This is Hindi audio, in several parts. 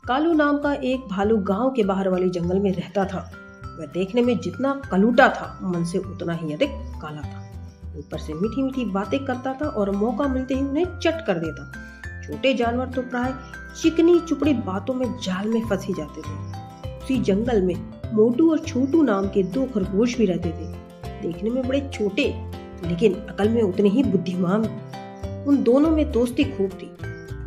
कालू नाम का एक भालू गांव के बाहर वाले जंगल में रहता था। वह देखने में जितना कलूटा था, मन से उतना ही अधिक काला था। ऊपर से मीठी मीठी बातें करता था और मौका मिलते ही उन्हें चट कर देता। छोटे जानवर तो प्राय चिकनी चुपड़ी बातों में जाल में फंस ही जाते थे। उसी जंगल में मोटू और छोटू नाम के दो खरगोश भी रहते थे। देखने में बड़े छोटे, लेकिन अकल में उतने ही बुद्धिमान। उन दोनों में दोस्ती खूब थी।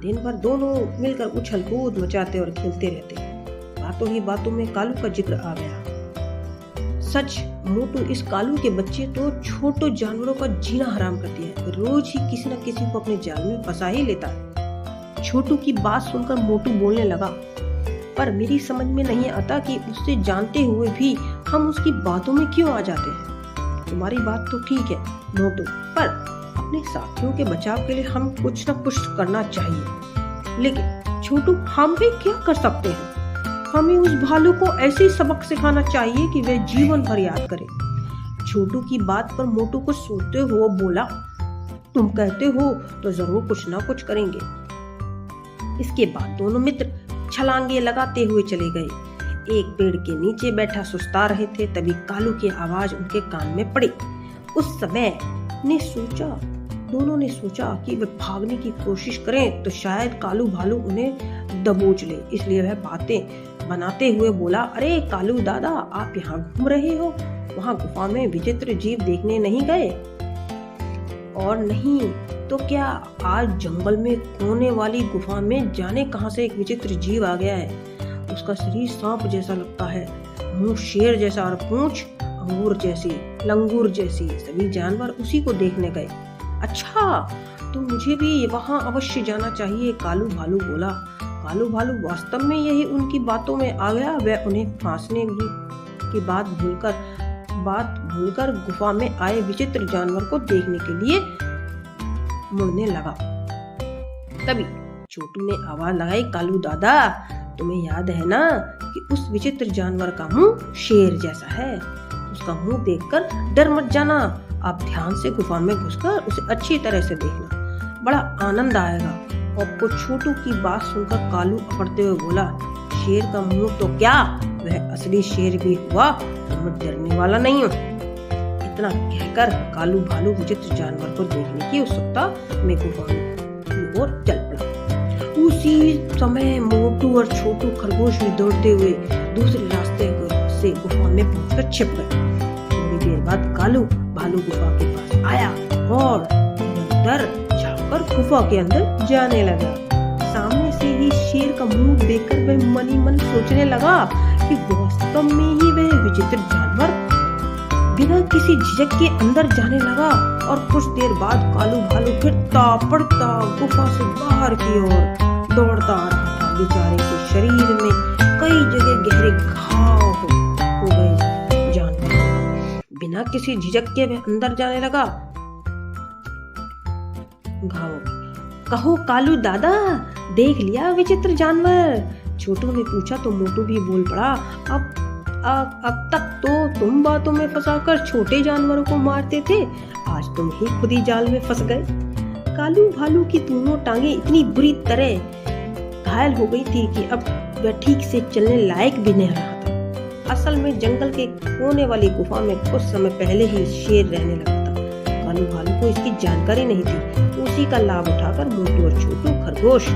दिन भर दोनों मिलकर उछल कूद मचाते और खेलते रहते। बातों ही बातों में कालू का जिक्र आ गया। सच, मोटू इस कालू के बच्चे तो छोटे जानवरों का जीना हराम कर दिया है। रोज ही किसी न किसी को अपने जाल में फंसा ही लेता है। छोटू की बात सुनकर मोटू बोलने लगा, पर मेरी समझ में नहीं आता कि उससे जानते हुए भी हम उसकी बातों में क्यों आ जाते हैं। तुम्हारी बात तो ठीक है मोटू, पर अपने साथियों के बचाव के लिए हम कुछ न कुछ करना चाहिए। लेकिन छोटू, हम भी क्या कर सकते हैं? हमें उस भालू को ऐसे सबक सिखाना चाहिए कि वह जीवन भर याद करे। छोटू की बात पर मोटू को सोचते हुए बोला, तुम कहते हो तो जरूर कुछ ना कुछ करेंगे। इसके बाद दोनों मित्र छलांगे लगाते हुए चले गए। एक पेड़ के नीचे बैठा सुस्ता रहे थे, तभी कालू की आवाज उनके कान में पड़ी। उस समय दोनों ने सोचा कि वे भागने की कोशिश करें तो शायद कालू भालू उन्हें दबोच ले। इसलिए वह बातें बनाते हुए बोला, अरे कालू दादा, आप यहाँ घूम रहे हो? वहाँ गुफा में विचित्र जीव देखने नहीं गए? और नहीं तो क्या आज जंगल में कोने वाली गुफा में जाने कहां से एक विचित्र जीव आ गया है। उसका शरीर सांप जैसा लगता है, मुंह शेर जैसा और पूंछ अंगूर जैसी, लंगूर जैसी। सभी जानवर उसी को देखने गए। अच्छा, तो मुझे भी वहां अवश्य जाना चाहिए, कालू भालू बोला। कालू भालू वास्तव में यही उनकी बातों में आ गया। वह उन्हें फांसने की बात भूलकर गुफा में आए विचित्र जानवर को देखने के लिए मुड़ने लगा। तभी छोटू ने आवाज लगाई, कालू दादा, तुम्हें याद है ना कि उस विचित्र जानवर का मुंह शेर जैसा है। उसका मुंह देखकर डर मत जाना। आप ध्यान से गुफा में घुसकर उसे अच्छी तरह से देखना, बड़ा आनंद आएगा। आपको छोटू की बात सुनकर कालू अकड़ते हुए बोला, शेर का मुंह तो क्या, वह असली शेर भी हुआ तो मैं डरने वाला नहीं हूँ। इतना कहकर कालू भालू विचित्र जानवर को देखने की उत्सुकता में गुफा की ओर चल पड़ा। उसी समय मोटू और छोटू खरगोश भी दौड़ते हुए दूसरे रास्ते से गुफा में पहुंचकर छिप गए। थोड़ी देर बाद कालू भालू गुफा के पास आया और इधर झांककर गुफा के अंदर जाने लगा। सामने से ही शेर का मुंह देखकर वह मन ही मन सोचने लगा कि वास्तव में ही वह विचित्र जानवर बिना किसी झिझक के अंदर जाने लगा। और कुछ देर बाद कालू भालू फिर तापड़ता गुफा से बाहर की ओर दौड़ता आ रहा था। बेचारे के शरीर में कई जगह गहरे घाव हो गए। जानवर बिना किसी झिझक के वह अंदर जाने लगा। कहो कालू दादा, देख लिया विचित्र जानवर? छोटू ने पूछा तो मोटू भी बोल पड़ा, अब तक तो तुम बातों में फंसाकर छोटे जानवरों को मारते थे, आज तुम ही खुद ही जाल में फंस गए। कालू भालू की दोनों टांगे इतनी बुरी तरह घायल हो गई थी कि अब वह ठीक से चलने लायक भी नहीं रहा था। असल में जंगल के कोने वाली गुफा में कुछ समय पहले ही शेर रहने लगा था। कालू भालू को इसकी जानकारी नहीं थी। उसी का लाभ उठाकर मोटू और छोटू खरगोश